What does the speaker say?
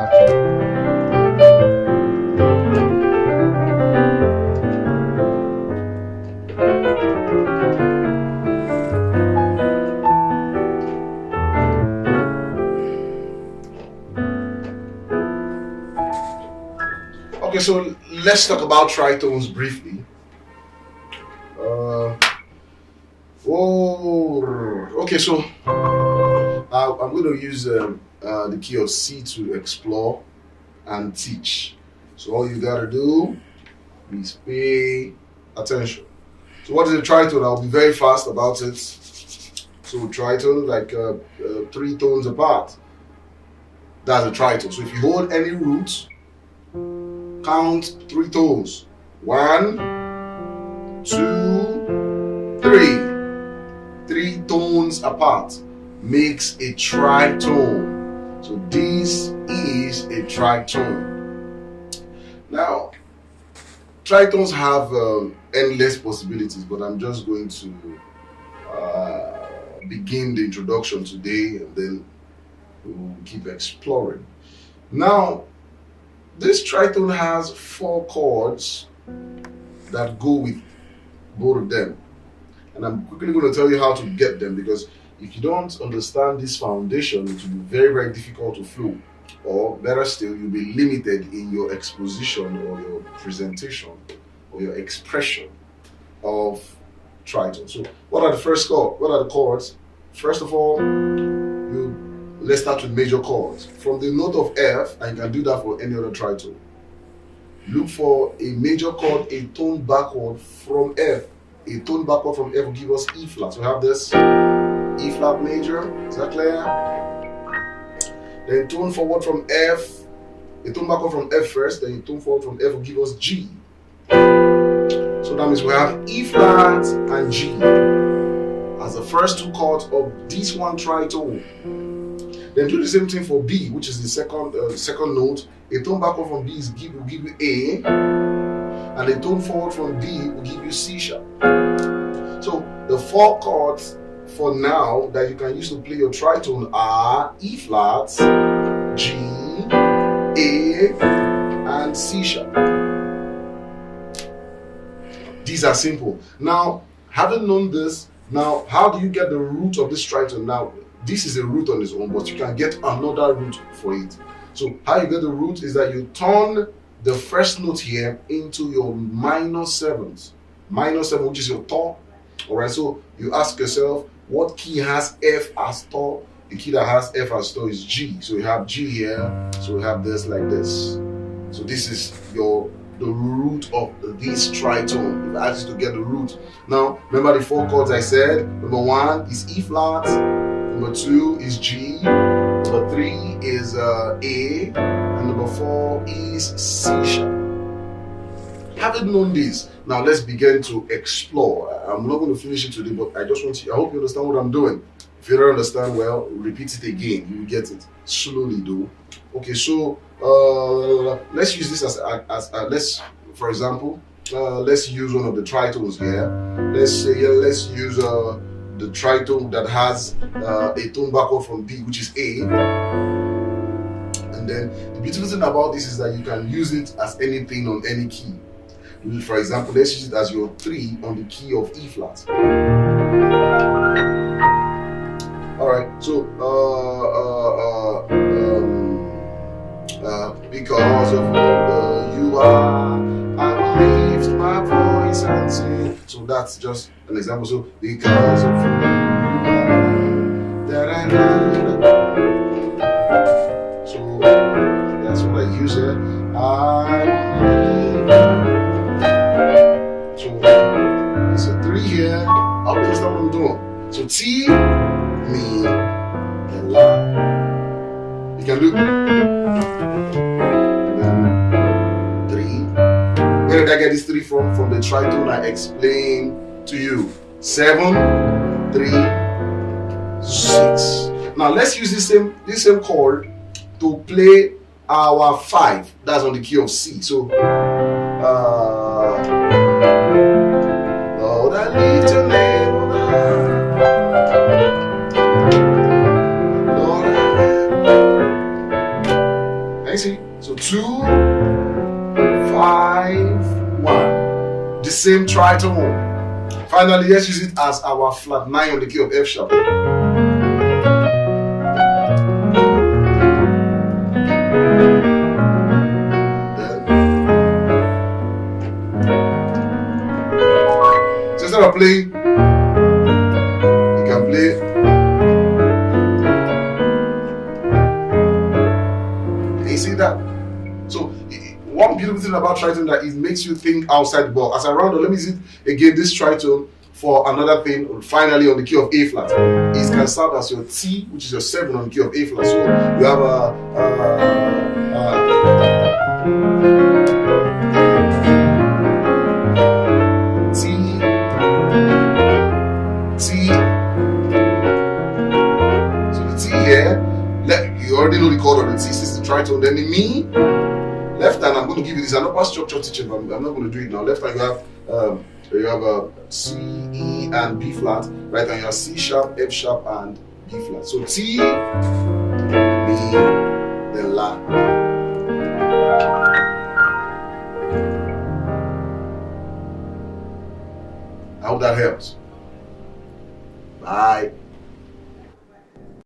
Action. Okay, so let's talk about tritones briefly. Uh, okay, so I'm going to use the key of C to explore and teach. So all you gotta do is pay attention. So what is a tritone? I'll be very fast about it. So tritone, like 3 tones apart. That's a tritone. So if you hold any root, count 3 tones. 1, 2, 3. 3 tones apart makes a tritone. So this is a tritone. Now, tritones have endless possibilities, but I'm just going to begin the introduction today, and then we'll keep exploring. Now, this tritone has 4 chords that go with both of them, and I'm quickly going to tell you how to get them, because if you don't understand this foundation, it will be very, very difficult to flow, or better still, you'll be limited in your exposition or your presentation or your expression of tritone. So what are the first chords? What are the chords? First of all, let's start with major chords. From the note of F, and you can do that for any other tritone. Look for a major chord, a tone backward from F. A tone backward from F will give us E flat. So we have this E flat major. Is that clear? Then tone forward from F. A tone backward from F first, then a tone forward from F will give us G. So that means we have E flat and G as the first 2 chords of this one tritone. Then do the same thing for B, which is the second note. A tone backward from B will give you A, and a tone forward from B will give you C sharp. So the 4 chords for now that you can use to play your tritone are E flat, G, A, and C sharp. These are simple. Now, having known this, now how do you get the root of this tritone? Now, this is a root on its own, but you can get another root for it. So how you get the root is that you turn the first note here into your minor 7th. Minor 7, which is your to. Alright, so you ask yourself, what key has F as to? The key that has F as to is G. So you have G here, so we have this like this. So this is the root of this tritone. If I ask you to get the root. Now, remember the 4 chords I said? Number 1 is E flat, number 2 is G, number 3 is A, and number 4 is C sharp. Having known this, now let's begin to explore. I'm not going to finish it today, but I hope you understand what I'm doing. If you don't understand, well, repeat it again. You will get it slowly, though. Okay, so let's use this let's, for example, let's use one of the tritones here. Let's use the tritone that has a tone backward from B, which is A. And then the beautiful thing about this is that you can use it as anything on any key. For example, let's use it as your 3 on the key of E flat. Alright, so because of who you are, I will lift my voice and sing. So that's just an example. So because of who you are, that I know. So that's what I use here. So it's a 3 here. I'll understand what I'm doing. So T, me, and La. You can do 3. Where did I get this 3 from? From the tritone I explained to you. 7, 3, 6. Now let's use this same chord to play our 5. That's on the key of C. So Lord, I lift your name on high. Lord, Can you see? So 2, 5, 1. The same tritone. Finally, let's use it as our flat 9 on the key of F sharp. So instead of playing, you can play. Can you see that? So one beautiful thing about tritone that it makes you think outside the box. As I round up, let me see again this tritone for another thing. Finally, on the key of A flat, it can serve as your T, which is your 7 on the key of A flat. So you have a T, T. So the T here, you already know the chord on the T. This is the tritone. Then the Mi. Left hand, I'm going to give you this. An upper structure teaching, but I'm not going to do it now. Left hand, you have a C, E, and B flat. Right hand, you have C sharp, F sharp, and B flat. So T, Mi, then La. I hope that helps. Bye.